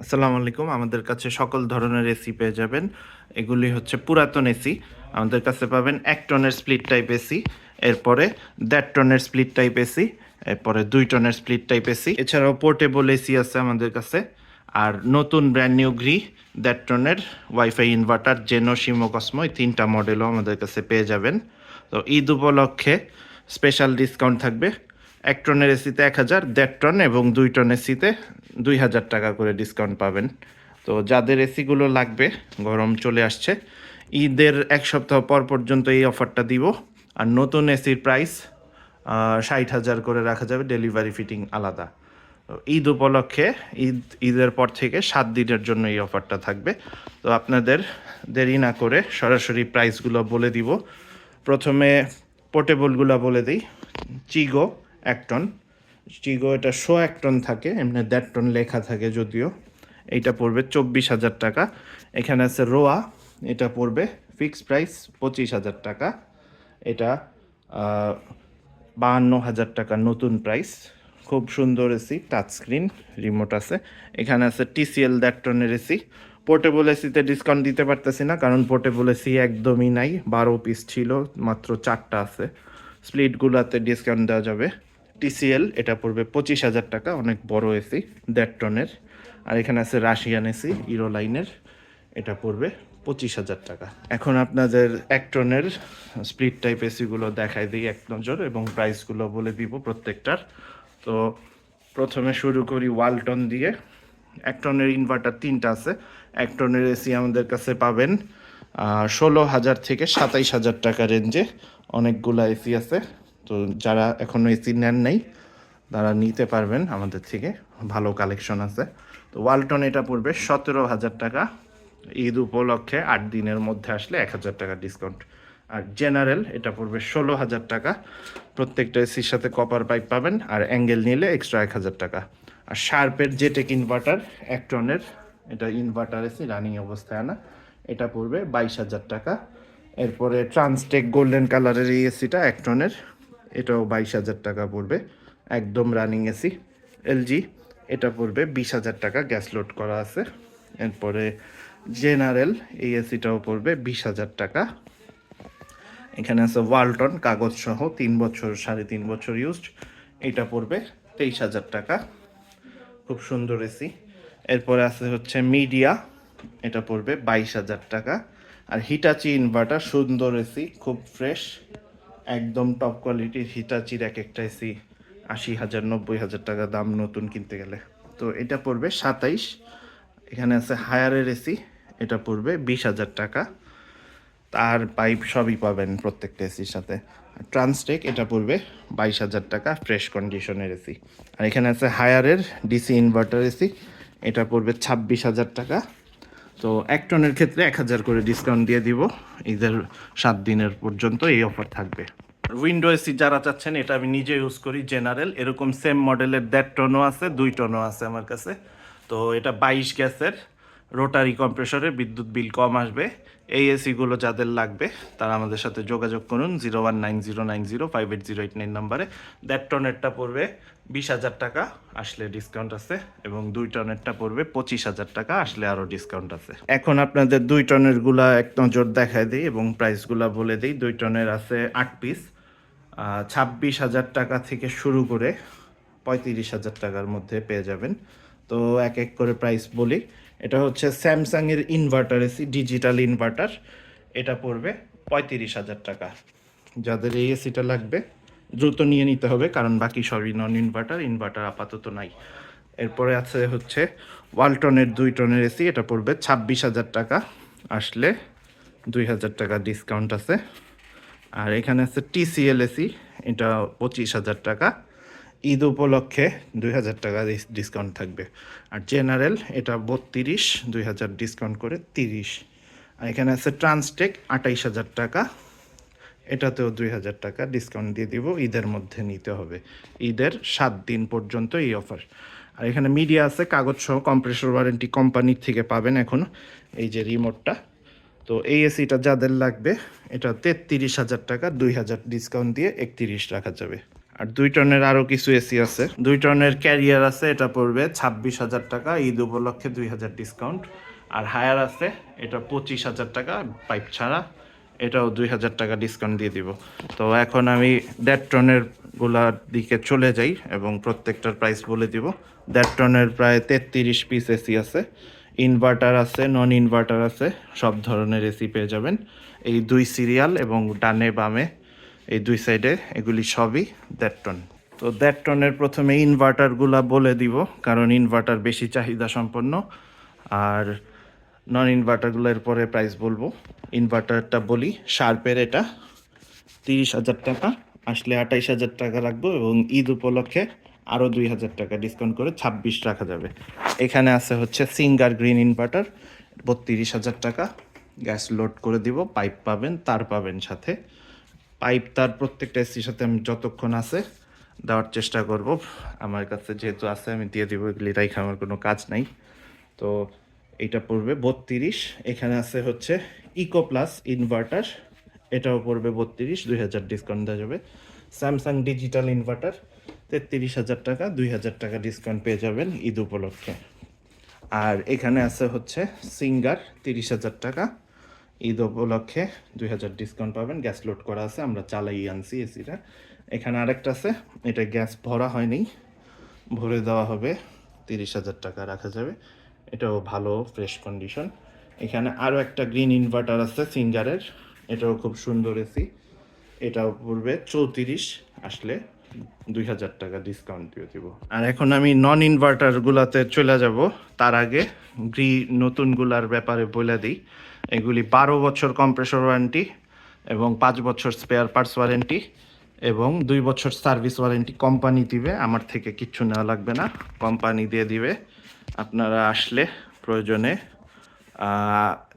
আসসালামু আলাইকুম। আমাদের কাছে সকল ধরনের এসি পেয়ে যাবেন। এগুলি হচ্ছে পুরাতন এসি। আমাদের কাছে পাবেন ১ টনের স্প্লিট টাইপ এসি, এরপরে ১.৫ টনের স্প্লিট টাইপ এসি, এরপরে ২ টনের স্প্লিট টাইপ এসি। এছাড়াও পোর্টেবল এসি আছে আমাদের কাছে। আর নতুন ব্র্যান্ড নিউ গ্রি ১.৫ টনের ওয়াইফাই ইনভার্টার জেনো, শিমো, কসমো এই ৩টা মডেলও আমাদের কাছে পেয়ে যাবেন। তো ঈদ উপলক্ষে স্পেশাল ডিসকাউন্ট থাকবে। ১ টনের এসিতে ১,০০০, ১.৫ টন এবং ২ টন এসিতে ২,০০০ টাকা করে ডিসকাউন্ট পাবেন। তো যাদের এসিগুলো লাগবে, গরম চলে আসছে, ঈদের ১ সপ্তাহ পর পর্যন্ত এই অফারটা দিব। আর নতুন এসির প্রাইস ৬০,০০০ করে রাখা যাবে, ডেলিভারি ফিটিং আলাদা। তো ঈদ উপলক্ষে ঈদের পর থেকে ৭ দিনের জন্য এই অফারটা থাকবে। তো আপনাদের দেরি না করে সরাসরি প্রাইসগুলো বলে দিব। প্রথমে পোর্টেবলগুলো বলে দিই। চিগো ১ টন, চিগো এটা ১১ টন থাকে, এমনি ১.৫ টন লেখা থাকে যদিও। এইটা পড়বে ২৪,০০০ টাকা। এখানে আছে রোয়া, এটা পড়বে ফিক্সড প্রাইস ২৫,০০০ টাকা। এটা ৫২,০০০ টাকা নতুন প্রাইস। খুব সুন্দর এসি, টাচ স্ক্রিন, রিমোট আছে। এখানে আছে টিসিএল ১.৫ টনের এসি। পোর্টেবল এসিতে ডিসকাউন্ট দিতে পারতেছি না, কারণ পোর্টেবল এসি একদমই নাই। ১২ পিস ছিল, মাত্র ৪টা আছে। স্প্লিটগুলোতে ডিসকাউন্ট দেওয়া যাবে। টিসিএল এটা পড়বে ২৫,০০০ টাকা, অনেক বড় এসি, ১.৫ টনের। আর এখানে আছে রাশিয়ান এসি ইরো লাইনের, এটা পড়বে ২৫,০০০ টাকা। এখন আপনাদের ১ টনের স্প্লিট টাইপ এসিগুলো দেখাই দিই এক নজর এবং প্রাইসগুলো বলে দিব প্রত্যেকটার। তো প্রথমে শুরু করি ওয়ালটন দিয়ে। ১ টনের ইনভার্টার ৩টা আছে। ১ টনের এসি আমাদের কাছে পাবেন ১৬,০০০ থেকে ২৭,০০০ টাকা রেঞ্জে। অনেকগুলা এসি আছে। তো যারা এখনও এসি নেন নাই তারা নিতে পারবেন আমাদের থেকে, ভালো কালেকশন আছে। তো ওয়ালটন এটা পড়বে ১৭,০০০ টাকা। ঈদ উপলক্ষে ৮ দিনের মধ্যে আসলে ১,০০০ টাকা ডিসকাউন্ট। আর জেনারেল এটা পড়বে ১৬,০০০ টাকা। প্রত্যেকটা এসির সাথে কপার পাইপ পাবেন, আর অ্যাঙ্গেল নিলে এক্সট্রা ১,০০০ টাকা। আর শার্পের জেটেক ইনভার্টার ১ টনের, এটা ইনভার্টার এসি রানিং অবস্থায় আনা, এটা পড়বে ২২,০০০ টাকা। এরপরে ট্রান্সটেক গোল্ডেন কালারের এই এসিটা ১ টনের, এটাও ২২,০০০ টাকা পড়বে, একদম রানিং এসি। এলজি এটা পড়বে ২০,০০০ টাকা, গ্যাস লোড করা আছে। এরপরে জেনারেল এই এসিটাও পড়বে ২০,০০০ টাকা। এখানে আছে ওয়ালটন কাগজ সহ ৩ বছর ৩.৫ বছর ইউজড, এটা পড়বে ২৩,০০০ টাকা। খুব সুন্দর এসি। এরপরে আছে হচ্ছে মিডিয়া, এটা পড়বে ২২,০০০ টাকা। আর হিটাচি ইনভার্টার সুন্দর এসি, খুব ফ্রেশ, একদম টপ কোয়ালিটির হিটাচির এক একটা এসি ৮০,০০০ ৯০,০০০ টাকা দাম নতুন কিনতে গেলে। তো এটা পড়বে ২৭। এখানে আছে হায়ারের এসি, এটা পড়বে ২০,০০০ টাকা। তার পাইপ সবই পাবেন প্রত্যেকটা এসির সাথে। ট্রান্সটেক এটা পড়বে ২২,০০০ টাকা, ফ্রেশ কন্ডিশনের এসি। আর এখানে আছে হায়ারের ডিসি ইনভার্টার এসি, এটা পড়বে ২৬,০০০ টাকা। তো ১ টনের ক্ষেত্রে ১,০০০ করে ডিসকাউন্ট দিয়ে দিব। ঈদের ৭ দিনের পর্যন্ত এই অফার থাকবে। উইন্ডো এসি যারা চাচ্ছেন, এটা আমি নিজে ইউজ করি, জেনারেল এরকম সেম মডেলের ১.৫ টনও আছে, ২ টনও আছে আমার কাছে। তো এটা ২২ গ্যাসের রোটারি কম্প্রেসরে, বিদ্যুৎ বিল কম আসবে। এই এসিগুলো যাদের লাগবে তারা আমাদের সাথে যোগাযোগ করুন 0190905808 নাম্বারে। ১.৫ টনেরটা পড়বে ২০,০০০ টাকা, আসলে ডিসকাউন্ট আছে, এবং ২ টনেরটা পড়বে ২৫,০০০ টাকা, আসলে আরও ডিসকাউন্ট আছে। এখন আপনাদের ২ টনের গুলা এক নজর দেখায় দিই এবং প্রাইসগুলা বলে দিই। ২ টনের আছে ৮ পিস, ২৬,০০০ টাকা থেকে শুরু করে ৩৫,০০০ টাকার মধ্যে পেয়ে যাবেন। তো এক এক করে প্রাইস বলি। এটা হচ্ছে স্যামসাংয়ের ইনভার্টার এসি, ডিজিটাল ইনভার্টার, এটা পড়বে ৩৫,০০০ টাকা। যাদের এই এসিটা লাগবে দ্রুত নিয়ে নিতে হবে, কারণ বাকি সবই নন ইনভার্টার, ইনভার্টার আপাতত নাই। এরপরে আছে হচ্ছে ওয়ালটনের ২ টনের এসি, এটা পড়বে ২৬,০০০ টাকা, আসলে ২,০০০ টাকা ডিসকাউন্ট আছে। আর এখানে আছে টিসিএল এসি, এটা ২৫,০০০ টাকা। ঈদ উপলক্ষে ২,০০০ টাকা ডিসকাউন্ট থাকবে। আর জেনারেল এটা ৩২, ২,০০০ ডিসকাউন্ট করে ৩০। আর এখানে আছে ট্রান্সটেক ২৮,০০০ টাকা, এটাতেও ২,০০০ টাকা ডিসকাউন্ট দিয়ে দিব। ঈদের মধ্যে নিতে হবে, ঈদের ৭ দিন পর্যন্ত এই অফার। আর এখানে মিডিয়া আছে কাগজ সহ, কম্প্রেসর ওয়ারেন্টি কোম্পানির থেকে পাবেন এখন, এই যে রিমোটটা। তো এই এসিটা যাদের লাগবে, এটা ৩৩,০০০ টাকা, ২,০০০ ডিসকাউন্ট দিয়ে ৩১ রাখা যাবে। আর 2 টনের আরও কিছু এসি আছে, 2 টনের ক্যারিয়ার আছে, এটা পড়বে 26,000 টাকা, ঈদ উপলক্ষে 2,000 ডিসকাউন্ট। আর হায়ার আছে, এটা 25,000 টাকা পাইপ ছাড়া, এটাও 2,000 টাকা ডিসকাউন্ট দিয়ে দিব। তো এখন আমি 1.5 টনের গুলার দিকে চলে যাই এবং প্রত্যেকটার প্রাইস বলে দিব। 1.5 টনের প্রায় 33 পিস এসি আছে, ইনভার্টার আছে, নন ইনভার্টার আছে, সব ধরনের এসি পেয়ে যাবেন। এই 2 সিরিয়াল এবং ডানে বামে এই 2 সাইডে এগুলি সবই 1.5 টন। তো 1.5 টনের প্রথমে ইনভার্টারগুলা বলে দিব, কারণ ইনভার্টার বেশি চাহিদা সম্পন্ন। আর নন ইনভার্টারগুলোর পরে প্রাইস বলবো। ইনভার্টারটা বলি, শার্পের এটা 30,000 টাকা, আসলে 28,000 টাকা রাখবো এবং ঈদ উপলক্ষে আরও 2,000 টাকা ডিসকাউন্ট করে 26 রাখা যাবে। এখানে আছে হচ্ছে সিঙ্গার গ্রিন ইনভার্টার, 32,000 টাকা, গ্যাস লোড করে দিব, পাইপ পাবেন, তার পাবেন সাথে। পাইপ তার প্রত্যেকটা এসির সাথে আমি যতক্ষণ আছে দেওয়ার চেষ্টা করব, আমার কাছে যেহেতু আছে আমি দিয়ে দিব, এগুলি রাইখে আমার কোনো কাজ নাই। তো এইটা পড়বে 32। এখানে আছে হচ্ছে ইকো প্লাস ইনভার্টার, এটাও পড়বে 32, 2,000 ডিসকাউন্ট দেওয়া যাবে। স্যামসাং ডিজিটাল ইনভার্টার 33,000 টাকা, 2,000 টাকা ডিসকাউন্ট পেয়ে যাবেন ঈদ উপলক্ষে। আর এখানে আছে হচ্ছে সিঙ্গার 30,000 টাকা, ঈদ উপলক্ষে 2,000 ডিসকাউন্ট পাবেন, গ্যাস লোড করা আছে, আমরা চালাই আনছি এসিটা। এখানে আরেকটা আছে, এটা গ্যাস ভরা হয়নি, ভরে দেওয়া হবে, 30,000 টাকা রাখা যাবে, এটাও ভালো ফ্রেশ কন্ডিশন। এখানে আরও একটা গ্রিন ইনভার্টার আছে সিঙ্গারের, এটাও খুব সুন্দর এসি, এটাও পড়বে 34, আসলে 2,000 টাকা ডিসকাউন্ট দিয়ে দিব। আর এখন আমি নন ইনভার্টারগুলোতে চলে যাব, তার আগে নতুনগুলার ব্যাপারে বলে দিই। এগুলি 12 বছর কম্প্রেসর ওয়ারেন্টি এবং 5 বছর স্পেয়ার পার্টস ওয়ারেন্টি এবং 2 বছর সার্ভিস ওয়ারেন্টি কোম্পানি দিবে, আমার থেকে কিচ্ছু নেওয়া লাগবে না, কোম্পানি দিয়ে দিবে। আপনারা আসলে প্রয়োজনে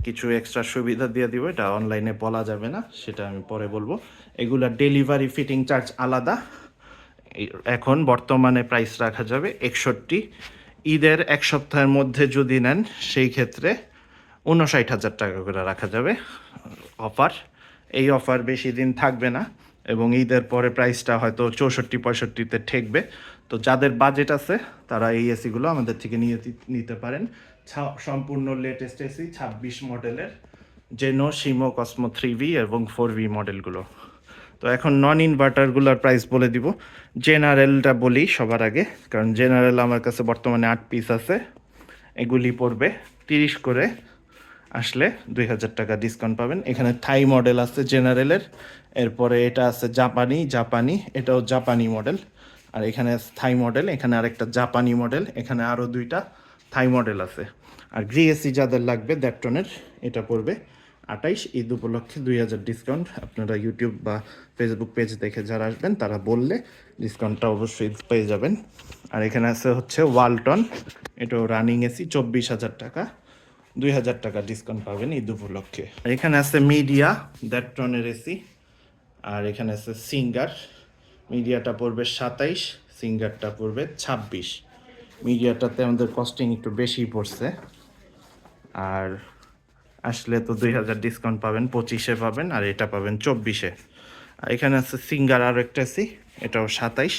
কিছু এক্সট্রা সুবিধা দিয়ে দিব, এটা অনলাইনে বলা যাবে না, সেটা আমি পরে বলবো। এগুলা ডেলিভারি ফিটিং চার্জ আলাদা, এখন বর্তমানে প্রাইস রাখা যাবে 61। ঈদের 1 সপ্তাহের মধ্যে যদি নেন সেই ক্ষেত্রে 59,000 টাকা করে রাখা যাবে অফার। এই অফার বেশি দিন থাকবে না এবং ঈদের পরে প্রাইসটা হয়তো 64-65-তে ঠেকবে। তো যাদের বাজেট আছে তারা এই এসিগুলো আমাদের থেকে নিতে পারেন। সম্পূর্ণ লেটেস্ট এসি 26 মডেলের, জেনো, শিমো, কসমো 3V এবং 4V মডেলগুলো। তো এখন নন ইনভার্টারগুলোর প্রাইস বলে দিব। জেনারেলটা বলি সবার আগে, কারণ জেনারেল আমার কাছে বর্তমানে 8 পিস আছে, এগুলি পড়বে 30 করে, আসলে 2,000 টাকা ডিসকাউন্ট পাবেন। এখানে থাই মডেল আছে জেনারেলের, এরপরে এটা আছে জাপানি, এটাও জাপানি মডেল। আর এখানে থাই মডেল, এখানে আরেকটা জাপানি মডেল, এখানে আরও 2টা থাই মডেল আছে। আর গ্রি এসি যাদের লাগবে 1.5 টনের, এটা পড়বে 28, ঈদ উপলক্ষে 2,000 ডিসকাউন্ট। আপনারা ইউটিউব বা ফেসবুক পেজ দেখে যারা আসবেন তারা বললে ডিসকাউন্টটা অবশ্যই পেয়ে যাবেন। আর এখানে আছে হচ্ছে ওয়ালটন, এটাও রানিং এসি 24,000 টাকা, 2,000 টাকা ডিসকাউন্ট পাবেন ঈদ উপলক্ষে। এখানে আছে মিডিয়া 1.5 টনের এসি, আর এখানে আছে সিঙ্গার, মিডিয়াটা পড়বে 27, সিঙ্গারটা পড়বে 26। মিডিয়াটাতে আমাদের কস্টিং একটু বেশি পড়ছে, আর আসলে তো 2,000 ডিসকাউন্ট পাবেন, 25-এ পাবেন, আর এটা পাবেন 24-এ। আর এখানে আছে সিঙ্গার আরও একটা এসি, এটাও 27,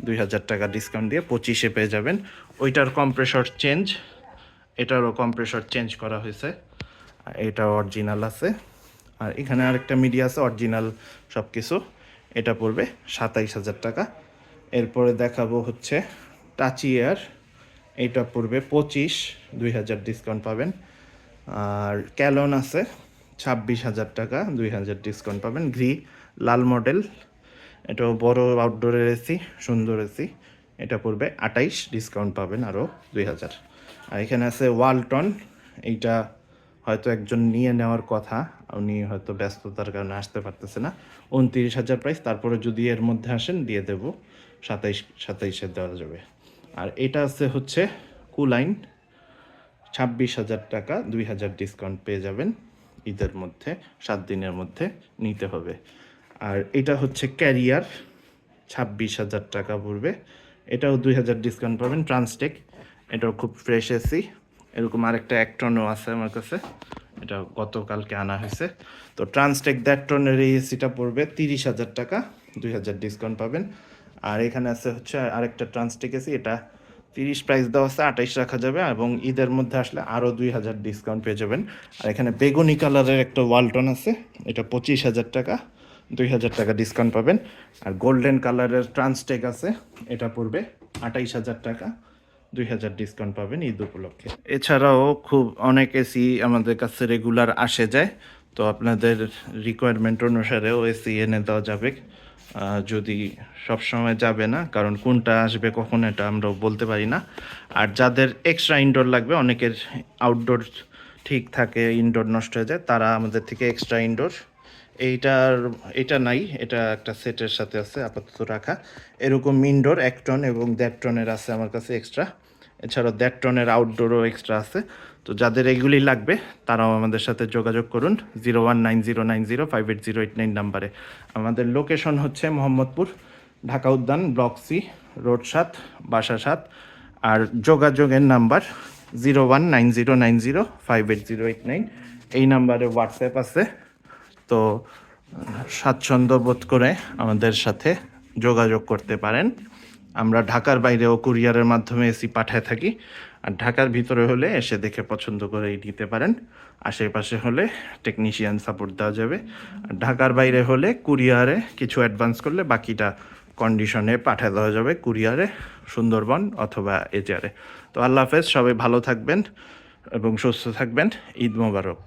2,000 টাকা ডিসকাউন্ট দিয়ে 25-এ পেয়ে যাবেন। ওইটার কম্প্রেসর চেঞ্জ, এটারও কম্প্রেসর চেঞ্জ করা হয়েছে, এটা অরিজিনাল আছে। আর এখানে আরেকটা মিডিয়া আছে অরিজিনাল সব কিছু, এটা পড়বে 27,000 টাকা। এরপরে দেখাবো হচ্ছে টাচি এয়ার, এটা পড়বে 25, 2,000 ডিসকাউন্ট পাবেন। আর ক্যালন আছে 26,000 টাকা, 2,000 ডিসকাউন্ট পাবেন। গ্রি লাল মডেল, এটাও বড় আউটডোরের এসি, সুন্দর এসি, এটা পড়বে 28, ডিসকাউন্ট পাবেন আরও 2,000। আর এখানে আছে ওয়ালটন, এইটা হয়তো একজন নিয়ে নেওয়ার কথা, উনি হয়তো ব্যস্ততার কারণে আসতে পারতেছে না, 29,000 প্রাইস, তারপরে যদি এর মধ্যে আসেন দিয়ে দেব 27-এ দেওয়া যাবে। আর এটা আছে হচ্ছে কুলাইন, 26,000 টাকা, 2,000 ডিসকাউন্ট পেয়ে যাবেন ঈদের মধ্যে, 7 দিনের মধ্যে নিতে হবে। আর এটা হচ্ছে ক্যারিয়ার, 26,000 টাকা পড়বে, এটাও 2,000 ডিসকাউন্ট পাবেন। ট্রান্সটেক, এটাও খুব ফ্রেশ এসি, এরকম আরেকটা 1 টনও আছে আমার কাছে, এটা গতকালকে আনা হয়েছে। তো ট্রান্সটেক 1.5 টনের এই এসিটা পড়বে 30,000 টাকা, 2,000 ডিসকাউন্ট পাবেন। আর এখানে আছে হচ্ছে আরেকটা ট্রান্সটেক এসি, এটা 30 প্রাইস দেওয়া আছে, 28 রাখা যাবে, এবং ঈদের মধ্যে আসলে আরও 2000 ডিসকাউন্ট পেয়ে যাবেন। আর এখানে বেগুনি কালারের একটা ওয়ালটন আছে, এটা 25,000 টাকা, 2000 টাকা ডিসকাউন্ট পাবেন। আর গোল্ডেন কালারের ট্রান্সটেক আছে, এটা পড়বে 28,000 টাকা, 2000 ডিসকাউন্ট পাবেন ঈদ উপলক্ষে। এছাড়াও খুব অনেক এসি আমাদের কাছে রেগুলার আসে যায়, তো আপনাদের রিকোয়ারমেন্ট অনুসারেও এসি এনে দেওয়া যাবে। যদি সব সময় যাবে না, কারণ কোনটা আসবে কখন এটা আমরা বলতে পারি না। আর যাদের এক্সট্রা ইনডোর লাগবে, অনেকের আউটডোর ঠিক থাকে, ইনডোর নষ্ট হয়ে যায়, তারা আমাদের থেকে এক্সট্রা ইনডোর, এটা নাই, এটা একটা সেটের সাথে আছে আপাতত রাখা, এরকম ইনডোর 1 টন এবং 1.5 টনের আছে আমার কাছে এক্সট্রা। এছাড়াও 1.5 টনের আউটডোরও এক্সট্রা আছে। তো যাদের এগুলি লাগবে তারাও আমাদের সাথে যোগাযোগ করুন 0190905808 নাম্বারে। আমাদের লোকেশন হচ্ছে মোহাম্মদপুর, ঢাকা উদ্যান, ব্লক সি, রোড 7, বাসা 7। আর যোগাযোগের নাম্বার 0190905808। এই নাম্বারে হোয়াটসঅ্যাপ আছে। তো স্বাচ্ছন্দ্য বোধ করে আমাদের সাথে যোগাযোগ করতে পারেন। আমরা ঢাকার বাইরেও কুরিয়ারের মাধ্যমে এসি পাঠায় থাকি। আর ঢাকার ভিতরে হলে এসে দেখে পছন্দ করে নিতে পারেন। আশেপাশে হলে টেকনিশিয়ান সাপোর্ট দেওয়া যাবে। আর ঢাকার বাইরে হলে কুরিয়ারে কিছু অ্যাডভান্স করলে বাকিটা কন্ডিশনে পাঠিয়ে দেওয়া যাবে কুরিয়ারে, সুন্দরবন অথবা এজারে। তো আল্লাহ হাফেজ, সবাই ভালো থাকবেন এবং সুস্থ থাকবেন। ঈদ মোবারক।